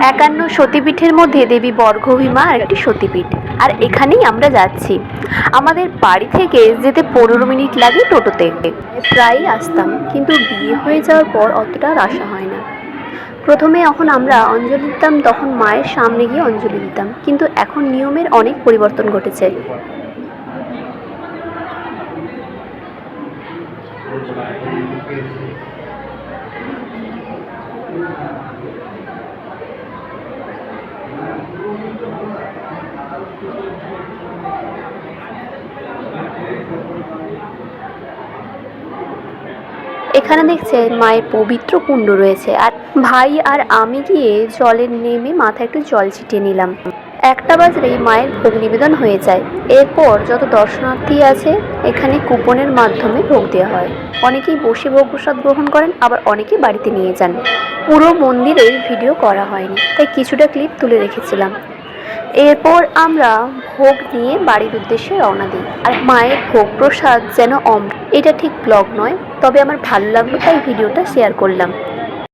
51 সতীপীঠের মধ্যে দেবী বর্গভীমা আরেকটি সতীপীঠ। আর এখানেই আমরা যাচ্ছি। আমাদের বাড়ি থেকে যেতে 15 মিনিট লাগে টোটোতে। প্রায়ই আসতাম, কিন্তু বিয়ে হয়ে যাওয়ার পর অতটা আর আসা হয় না। প্রথমে যখন আমরা অঞ্জলি দিতাম তখন মায়ের সামনে গিয়ে অঞ্জলি দিতাম, কিন্তু এখন নিয়মের অনেক পরিবর্তন ঘটেছে। এখানে দেখছে মায়ের পবিত্র কুণ্ড রয়েছে, আর ভাই আর আমি গিয়ে জলে নেমে মাথায় একটু জল ছিটিয়ে নিলাম। 1টা বাজলেই মায়ের ভোগ নিবেদন হয়ে যায়। এরপর যত দর্শনার্থী আছে এখানে কুপনের মাধ্যমে ভোগ দেওয়া হয়। অনেকেই বসে ভোগ প্রসাদ গ্রহণ করেন, আবার অনেকেই বাড়িতে নিয়ে যান। পুরো মন্দিরের ভিডিও করা হয়নি, তাই কিছুটা ক্লিপ তুলে রেখেছিলাম। এরপর আমরা ভোগ নিয়ে বাড়ির উদ্দেশ্যে রওনা দিই। আর মায়ের ভোগ প্রসাদ যেন অমৃত। এটা ঠিক ব্লগ নয়, তবে আমার ভালো লাগলো তাই ভিডিওটা শেয়ার করলাম।